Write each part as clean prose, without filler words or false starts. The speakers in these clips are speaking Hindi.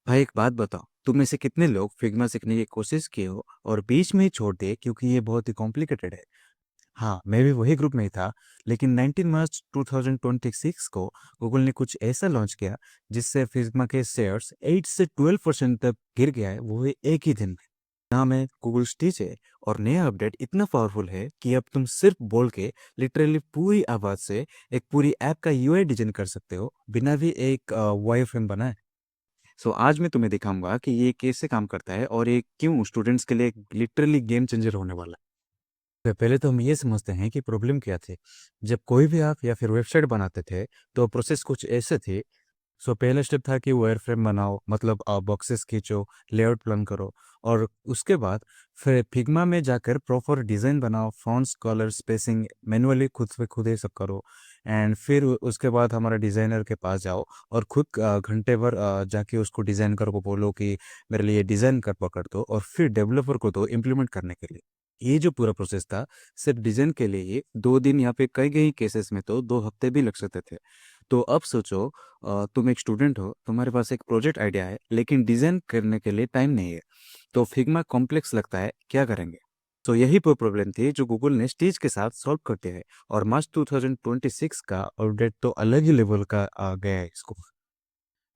भाई एक बात बताओ, तुम में से कितने लोग फिग्मा सीखने की कोशिश किए हो और बीच में ही छोड़ दिए क्योंकि ये बहुत ही कॉम्प्लिकेटेड है। हाँ, मैं भी वही ग्रुप में ही था। लेकिन 19 मार्च 2026 को गूगल ने कुछ ऐसा लॉन्च किया जिससे फिग्मा के शेयर्स 8 से 12% तक गिर गया है, वो है एक ही दिन में। नाम है गूगल स्टिच है। और नया अपडेट इतना पावरफुल है कि अब तुम सिर्फ बोल के लिटरली पूरी आवाज से एक पूरी ऐप का यूआई डिजाइन कर सकते हो बिना भी एक वायरफ्रेम बनाए। सो आज मैं तुम्हें दिखाऊंगा कि ये कैसे काम करता है और ये क्यों स्टूडेंट्स के लिए लिटरली गेम चेंजर होने वाला है। तो पहले तो हम ये समझते हैं कि प्रॉब्लम क्या थी। जब कोई भी ऐप या फिर वेबसाइट बनाते थे तो प्रोसेस कुछ ऐसे थी। सो पहला स्टेप था कि वायरफ्रेम बनाओ, मतलब बॉक्सेस खींचो, लेआउट प्लान करो। और उसके बाद फिर फिग्मा में जाकर प्रॉपर डिज़ाइन बनाओ, फॉन्ट्स, कलर, स्पेसिंग मैनुअली खुद से खुद ही सब करो। एंड फिर उसके बाद हमारा डिज़ाइनर के पास जाओ और खुद घंटे भर जाके उसको डिज़ाइन को बोलो कि मेरे लिए डिज़ाइन कर दो, और फिर डेवलपर को दो इम्प्लीमेंट करने के लिए। ये जो पूरा प्रोसेस था, सिर्फ डिज़ाइन के लिए ही 2 दिन या फिर कई कई केसेस में तो 2 हफ्ते भी लग सकते थे। तो अब सोचो, तुम एक स्टूडेंट हो, तुम्हारे पास एक प्रोजेक्ट आइडिया है लेकिन डिजाइन करने के लिए टाइम नहीं है। तो फिग्मा कॉम्प्लेक्स लगता है, क्या करेंगे? तो यही वो प्रॉब्लम थी जो गूगल ने स्टीच के साथ सॉल्व करते हैं। और मार्च 2026 का अपडेट तो अलग ही लेवल का आ गया है इसको।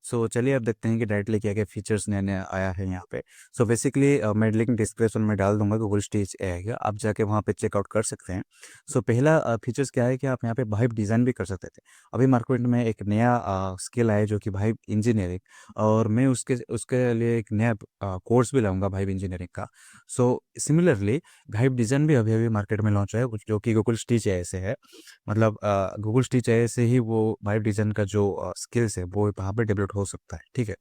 सो चलिए अब देखते हैं कि डायरेक्टली क्या क्या फीचर्स नया नया आया है यहाँ पे। सो बेसिकली मैं लिंक डिस्क्रिप्शन में डाल दूंगा, गूगल स्टिच आएगा, आप जाके वहाँ पे चेकआउट कर सकते हैं। सो पहला फीचर्स क्या है कि आप यहाँ पे वाइब डिज़ाइन भी कर सकते थे। अभी मार्केट में एक नया स्किल आया जो कि वाइब इंजीनियरिंग, और मैं उसके उसके लिए एक नया कोर्स भी लाऊंगा वाइब इंजीनियरिंग का। सो सिमिलरली वाइब डिज़ाइन भी अभी अभी मार्केट में लॉन्च है, जो कि गूगल स्टिच एआई से है। मतलब गूगल स्टिच एआई से ही वो वाइब डिज़ाइन का जो स्किल्स है वो वहाँ पे डेवलप हो सकता है, ठीक है।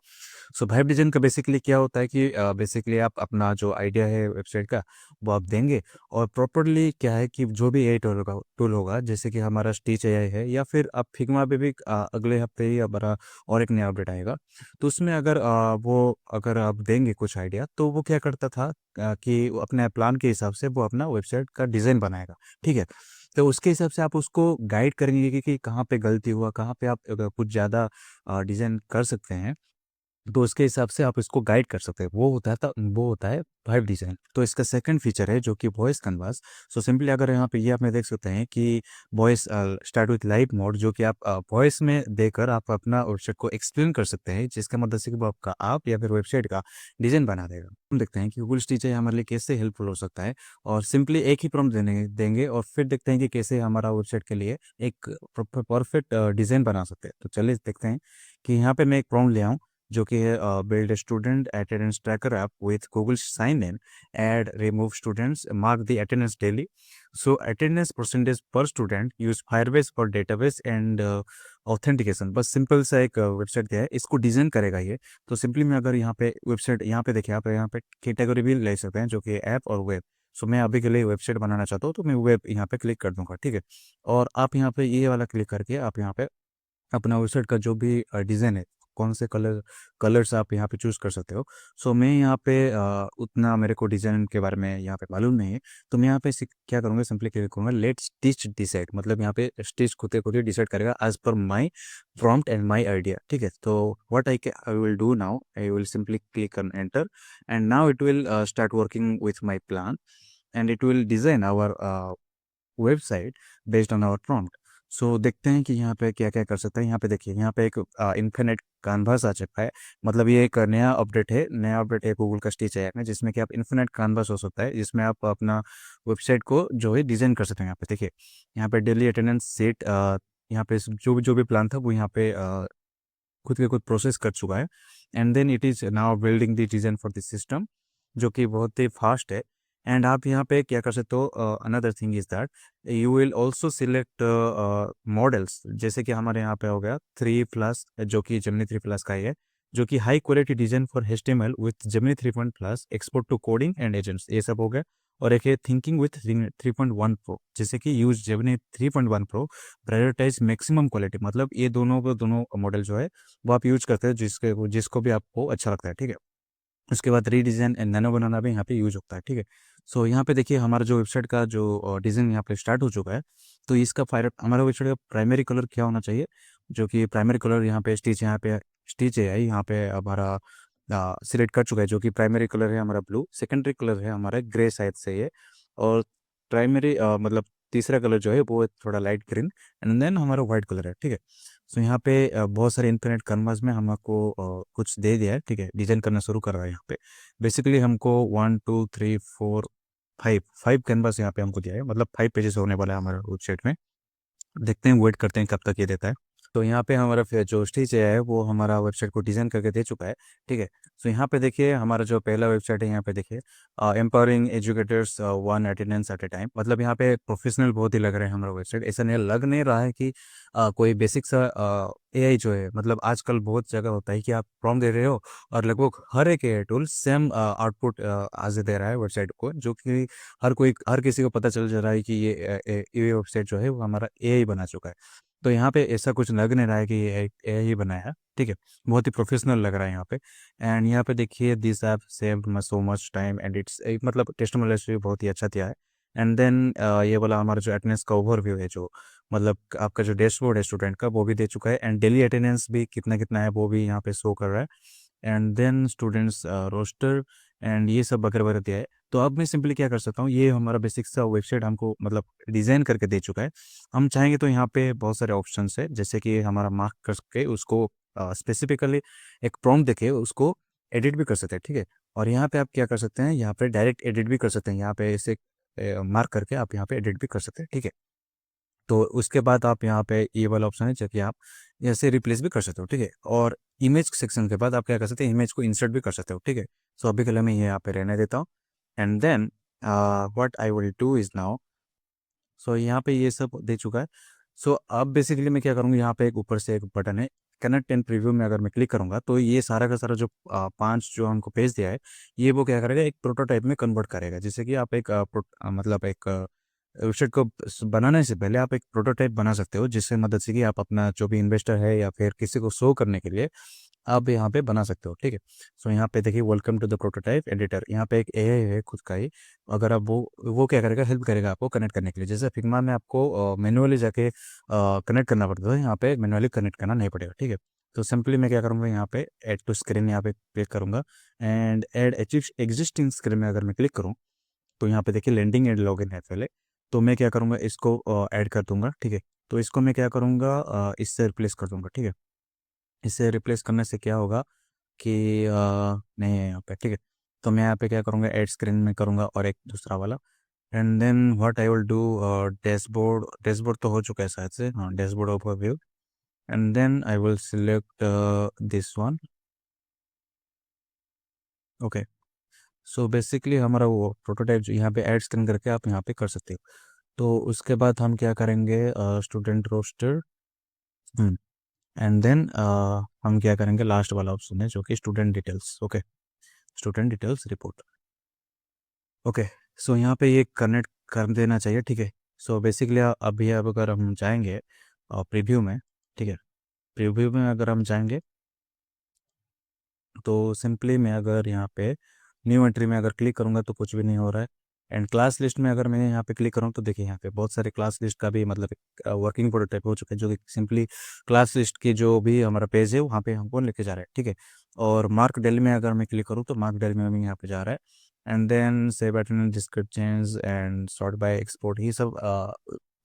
सो वाइब डिज़ाइन का बेसिकली क्या होता है कि बेसिकली आप अपना जो आइडिया है वेबसाइट का वो आप देंगे। और प्रॉपरली क्या है कि जो भी एआई टूल होगा जैसे कि हमारा स्टिच एआई है, या फिर आप फिग्मा पे भी अगले हफ्ते ही हमारा और एक नया अपडेट आएगा। तो उसमें अगर वो अगर आप देंगे कुछ आइडिया, तो वो क्या करता था कि वो अपने प्लान के हिसाब से वो अपना वेबसाइट का डिज़ाइन बनाएगा, ठीक है। तो उसके हिसाब से आप उसको गाइड करेंगे कि कहाँ पे गलती हुआ, कहाँ पे आप कुछ ज़्यादा डिज़ाइन कर सकते हैं। तो उसके हिसाब से आप इसको गाइड कर सकते हैं। वो होता है वाइब डिज़ाइन। तो इसका सेकंड फीचर है जो कि वॉइस कन्वर्स। सो सिंपली अगर यहाँ पे ये आपने देख सकते हैं कि voice start with live mode, जो कि आप वॉइस में देकर आप अपना वेबसाइट को एक्सप्लेन कर सकते हैं, जिसका मदद से कि वो आपका ऐप या फिर वेबसाइट का डिज़ाइन बना देगा। हम देखते हैं कि गूगल स्टिच हमारे लिए कैसे हेल्पफुल हो सकता है। और सिंपली एक ही प्रॉम्प्ट देंगे और फिर देखते हैं कि कैसे हमारा वेबसाइट के लिए एक परफेक्ट डिज़ाइन बना सकते हैं। तो चलिए देखते हैं कि यहाँ पे मैं एक प्रॉम्प्ट ले आऊँ जो कि है build student attendance tracker app with Google sign in, add remove students, mark the attendance daily. So attendance percentage पर student, use Firebase for database and authentication. बस सिंपल सा एक वेबसाइट दिया है, इसको डिजाइन करेगा ये। तो सिंपली मैं अगर यहाँ पे वेबसाइट, यहाँ पे देखिए, आप यहाँ पे कैटेगरी भी ले सकते हैं जो कि ऐप और वेब। सो मैं अभी के लिए वेबसाइट बनाना चाहता हूँ तो मैं वेब यहाँ पे क्लिक कर दूंगा, ठीक है। और आप यहाँ पे ये वाला क्लिक करके आप यहाँ पे अपना वेबसाइट का जो भी डिज़ाइन है, कौन से कलर्स आप यहाँ पे चूज़ कर सकते हो। सो मैं यहाँ पे उतना मेरे को डिज़ाइन के बारे में यहाँ पे मालूम नहीं है। तो मैं यहाँ पे क्या करूँगा, सिंपली क्लिक करूँगा लेट स्टिच डिसाइड, मतलब यहाँ पे स्टिच खुद ही डिसाइड करेगा as per my prompt and my idea, ठीक है। तो what I will do now, I will simply click on enter, and now it will start working with my plan, and it will design our website based on our prompt. So देखते हैं कि यहाँ पे क्या क्या कर सकते हैं। यहाँ पे देखिए, यहाँ पे एक इन्फिनिट कानवास आ चुका है। मतलब ये एक नया अपडेट है गूगल का स्टिच ऐप में, जिसमें कि आप इन्फिनिट कानवास हो सकता है, जिसमें आप अपना वेबसाइट को जो है डिजाइन कर सकते हैं। यहाँ पे देखिए, यहाँ पे डेली अटेंडेंस सेट, यहाँ पे जो भी प्लान था वो यहाँ पे खुद के खुद प्रोसेस कर चुका है। And then it is now building the design for this system, जो कि बहुत ही फास्ट है। एंड आप यहाँ पे क्या कर सकते हो, another thing is that you will also select models, जैसे कि हमारे यहाँ पे हो गया 3 प्लस, जो कि जेमिनी 3 प्लस का ही है, जो कि high quality design for HTML with Gemini 3 plus, export to coding and agents, ये सब हो गया। और एक है थिंकिंग विथ 3.1 प्रो, जैसे कि use Gemini 3.1 pro, prioritise maximum quality. मतलब ये दोनों मॉडल जो है वो आप यूज करते हैं जिसको भी आपको अच्छा लगता है, ठीक है। उसके बाद रीडिज़ाइन एंड नैनो बनाना भी यहाँ पे यूज होता है, ठीक है। सो यहाँ पे देखिए, हमारा जो वेबसाइट का जो डिज़ाइन यहाँ पे स्टार्ट हो चुका है। तो इसका फायर हमारा वेबसाइट का प्राइमरी कलर क्या होना चाहिए, जो कि प्राइमरी कलर यहाँ पे स्टिच है, यहाँ पे हमारा सिलेक्ट कर चुका है, जो कि प्राइमरी कलर है हमारा ब्लू, सेकेंडरी कलर है हमारा ग्रे शायद से ये, और प्राइमरी मतलब तीसरा कलर जो है वो थोड़ा लाइट ग्रीन, एंड देन हमारा व्हाइट कलर है, ठीक है। सो यहाँ पे बहुत सारे इन्फिनिट कैनवास में हमको कुछ दे दिया है, ठीक है, डिजाइन करना शुरू कर रहा है यहाँ पे। बेसिकली हमको 1 2 3 4 5 कैनवास यहाँ पे हमको दिया है, मतलब 5 पेजेस होने वाला है हमारा वेबसाइट में। देखते हैं, वेट करते हैं कब तक ये देता है। तो यहाँ पे हमारा फिर जो स्टेज है वो हमारा वेबसाइट को डिज़ाइन करके दे चुका है, ठीक है। सो यहाँ पे देखिए हमारा जो पहला वेबसाइट है, यहाँ पे देखिए एम्पावरिंग एजुकेटर्स 1 अटेंडेंस एट ए टाइम, मतलब यहाँ पे प्रोफेशनल बहुत ही लग रहा है हमारा वेबसाइट। ऐसा नहीं लग नहीं रहा है कि कोई बेसिक सा एआई जो है, मतलब आजकल बहुत जगह होता है कि आप प्रॉम्प्ट दे रहे हो और लगभग हर एक एआई टूल सेम आउटपुट आज दे रहा है वेबसाइट को, जो कि हर किसी को पता चल जा रहा है कि ये वेबसाइट जो है वो हमारा एआई बना चुका है। तो यहाँ पे ऐसा कुछ लग नहीं रहा है कि ये एआई ही बनाया है, ठीक है। बहुत ही प्रोफेशनल लग रहा है यहाँ पे। एंड यहाँ पे देखिए this app saved so much time and it's मतलब टेस्टिमोनियल भी बहुत ही अच्छा दिया है। एंड देन ये वाला हमारा जो अटेंडेंस का ओवरव्यू है, जो मतलब आपका जो डैशबोर्ड है स्टूडेंट का, वो भी दे चुका है, एंड डेली अटेंडेंस भी कितना कितना है वो भी यहाँ पे शो कर रहा है। And then students roster and ये सब वगैरह वगैरह दिया है। तो अब मैं सिंपली क्या कर सकता हूँ, ये हमारा बेसिक सा वेबसाइट हमको मतलब डिज़ाइन करके दे चुका है। हम चाहेंगे तो यहाँ पे बहुत सारे ऑप्शंस है, जैसे कि हमारा मार्क करके उसको स्पेसिफिकली एक प्रॉम्प्ट देके उसको एडिट भी कर सकते हैं, ठीक है। और यहाँ पे आप क्या कर सकते हैं, यहाँ पे डायरेक्ट एडिट भी कर सकते हैं, यहाँ पे ऐसे मार्क करके आप यहाँ पे एडिट भी कर सकते हैं, ठीक है। तो उसके बाद आप यहाँ पे ये वाला ऑप्शन है, जो कि आप ऐसे रिप्लेस भी कर सकते हो, ठीक है। और इमेज सेक्शन के बाद आप क्या कर सकते हैं, इमेज को इंसर्ट भी कर सकते हो, ठीक है। सो अभी के लिए मैं ये यहाँ पे रहने देता हूँ। And then what I will do is now, so यहाँ पे ये सब दे चुका है। सो अब बेसिकली मैं क्या करूँगा, यहाँ पे एक ऊपर से एक बटन है कनेक्ट एंड प्रीव्यू में, अगर मैं क्लिक करूँगा तो ये सारा का सारा जो 5 जो हमको पेज दिया है, ये वो क्या करेगा, एक प्रोटोटाइप में कन्वर्ट करेगा। जैसे कि आप एक मतलब एक वेबसाइट को बनाने से पहले आप एक प्रोटोटाइप बना सकते हो, जिससे मदद से कि आप अपना जो भी इन्वेस्टर है या फिर किसी को शो करने के लिए आप यहाँ पे बना सकते हो, ठीक है। सो यहाँ पे देखिए welcome to the prototype editor, यहाँ पे एक एआई है खुद का ही। अगर आप वो क्या करेगा, हेल्प करेगा आपको कनेक्ट करने के लिए। जैसे फिग्मा में आपको मैनुअली जाके कनेक्ट करना पड़ता है, यहाँ पे मैनुअली कनेक्ट करना नहीं पड़ेगा, ठीक है। तो सिंपली मैं क्या करूँगा, यहाँ पे एड टू स्क्रीन यहाँ पे क्लिक करूँगा, एंड एड एग्जिस्टिंग स्क्रीन में अगर मैं क्लिक करूँ तो यहाँ पे देखिए लैंडिंग एंड लॉगिन है पहले। तो मैं क्या करूँगा, इसको ऐड कर दूंगा, ठीक है। तो इसको मैं क्या करूँगा, इससे रिप्लेस कर दूंगा, ठीक है। इससे रिप्लेस करने से क्या होगा कि नहीं है यहाँ पे, ठीक है। तो मैं यहाँ पे क्या करूँगा, ऐड स्क्रीन में करूँगा और एक दूसरा वाला। And then what I will do, dashboard, dashboard तो हो चुका है शायद से, हाँ, dashboard overview. And then I will select this one, okay. So basically हमारा वो प्रोटोटाइप जो यहाँ पे ऐड स्क्रीन करके आप यहाँ पे कर सकते हो। तो उसके बाद हम क्या करेंगे, स्टूडेंट रोस्टर, एंड देन हम क्या करेंगे, लास्ट वाला ऑप्शन है जो कि student details, okay, student details report, okay. So यहाँ पे ये कनेक्ट कर देना चाहिए, ठीक है। सो बेसिकली अभी अब अगर हम जाएंगे प्रीव्यू में, ठीक है, प्रीव्यू में अगर हम जाएंगे तो सिंपली मैं अगर यहाँ पे न्यू एंट्री में अगर क्लिक करूँगा तो कुछ भी नहीं हो रहा है। एंड क्लास लिस्ट में अगर मैं यहाँ पे क्लिक करूँ तो देखिए यहाँ पे बहुत सारे क्लास लिस्ट का भी मतलब वर्किंग प्रोटोटाइप हो चुका है, जो कि सिंपली क्लास लिस्ट की जो भी हमारा पेज है वहाँ पे हमको लेके जा रहा है, ठीक है। और मार्क डेली में अगर मैं क्लिक करूँ तो मार्क डेली में भी यहाँ पे जा रहा है। And then save attendance descriptions and sort by export, ये सब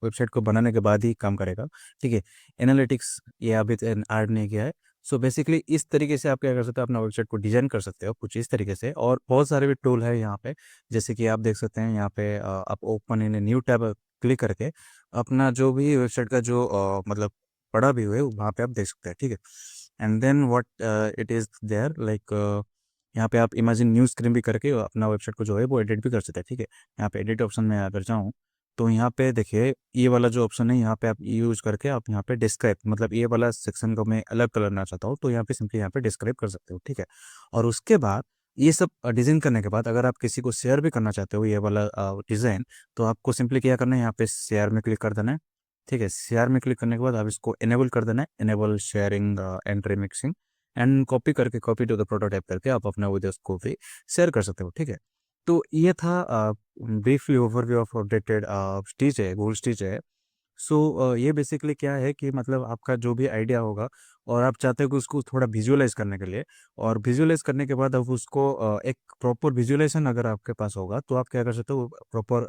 वेबसाइट को बनाने के बाद ही काम करेगा, ठीक है। एनालिटिक्स ये अभी ऐड नहीं किया है। सो बेसिकली इस तरीके से आप क्या कर सकते हो, अपना वेबसाइट को डिजाइन कर सकते हो कुछ इस तरीके से। और बहुत सारे भी टूल है यहाँ पे, जैसे कि आप देख सकते हैं यहाँ पे आप open in new tab click करके अपना जो भी वेबसाइट का जो मतलब पड़ा भी हुआ है वहाँ पे आप देख सकते हैं, ठीक है। And then what it is there like, यहाँ पे आप इमेजिन न्यू स्क्रीन भी करके अपना वेबसाइट को जो है वो एडिट भी कर सकते हैं, ठीक है। यहाँ पे एडिट ऑप्शन में अगर जाऊँ तो यहाँ पे देखिए ये वाला जो ऑप्शन है, यहाँ पे आप यूज करके आप यहाँ पे डिस्क्राइब, मतलब ये वाला सेक्शन को मैं अलग करना चाहता हूँ तो यहाँ पे सिंपली यहाँ पे डिस्क्राइब कर सकते हो, ठीक है। और उसके बाद ये सब डिज़ाइन करने के बाद अगर आप किसी को शेयर भी करना चाहते हो ये वाला डिज़ाइन, तो आपको सिंपली क्या करना है, यहाँ पे शेयर में क्लिक कर देना है, ठीक है। शेयर में क्लिक करने के बाद आप इसको इनेबल कर देना है, enable sharing and remixing, and copy करके कॉपी टू द प्रोटोटाइप करके आप अपना वीडियोस को भी शेयर कर सकते हो, ठीक है। तो ये था briefly overview of updated stitch है, गूगल स्टिच है। ये बेसिकली क्या है कि मतलब आपका जो भी आइडिया होगा और आप चाहते हो कि उसको थोड़ा विजुअलाइज करने के लिए, और विजुअलाइज करने के बाद अब उसको एक प्रॉपर विजुअलाइजेशन अगर आपके पास होगा तो आप क्या कर सकते हो, प्रॉपर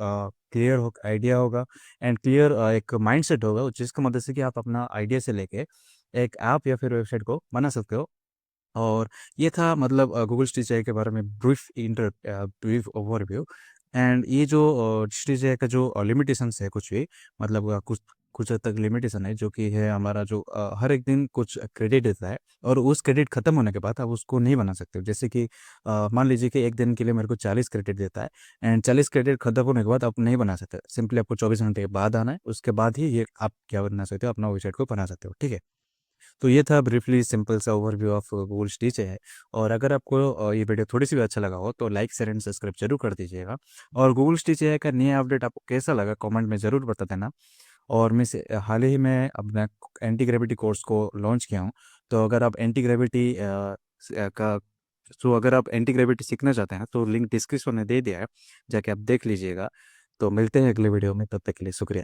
क्लियर हो आइडिया होगा एंड क्लियर एक माइंडसेट होगा जिसकी मदद से कि आप अपना आइडिया से लेके एक ऐप या फिर वेबसाइट को बना सकते हो। और ये था मतलब गूगल स्टिच एआई के बारे में ब्रीफ ओवरव्यू। एंड ये जो स्टिच एआई का जो लिमिटेशंस है कुछ भी, मतलब कुछ कुछ हद तक लिमिटेशन है, जो कि है हमारा जो हर एक दिन कुछ क्रेडिट देता है और उस क्रेडिट खत्म होने के बाद आप उसको नहीं बना सकते हो। जैसे कि मान लीजिए कि एक दिन के लिए मेरे को 40 क्रेडिट देता है एंड 40 क्रेडिट खत्म होने के बाद आप नहीं बना सकते, सिंपली आपको 24 घंटे के बाद आना है, उसके बाद ही ये आप क्या बना सकते हो, अपना वेबसाइट को बना सकते हो, ठीक है। तो ये था ब्रीफली सिंपल सा ओवरव्यू ऑफ गूगल स्टिच है। और अगर आपको ये वीडियो थोड़ी सी भी अच्छा लगा हो तो लाइक शेयर एंड सब्सक्राइब जरूर कर दीजिएगा। और गूगल स्टिच है का नया अपडेट आपको कैसा लगा कमेंट में ज़रूर बता देना। और हाल ही में अपना एंटी ग्रेविटी कोर्स को लॉन्च किया हूँ। तो अगर आप एंटी ग्रेविटी का तो अगर आप एंटी ग्रेविटी सीखना चाहते हैं तो लिंक डिस्क्रिप्शन में दे दिया है, जाके आप देख लीजिएगा। तो मिलते हैं अगले वीडियो में, तब तक के लिए शुक्रिया।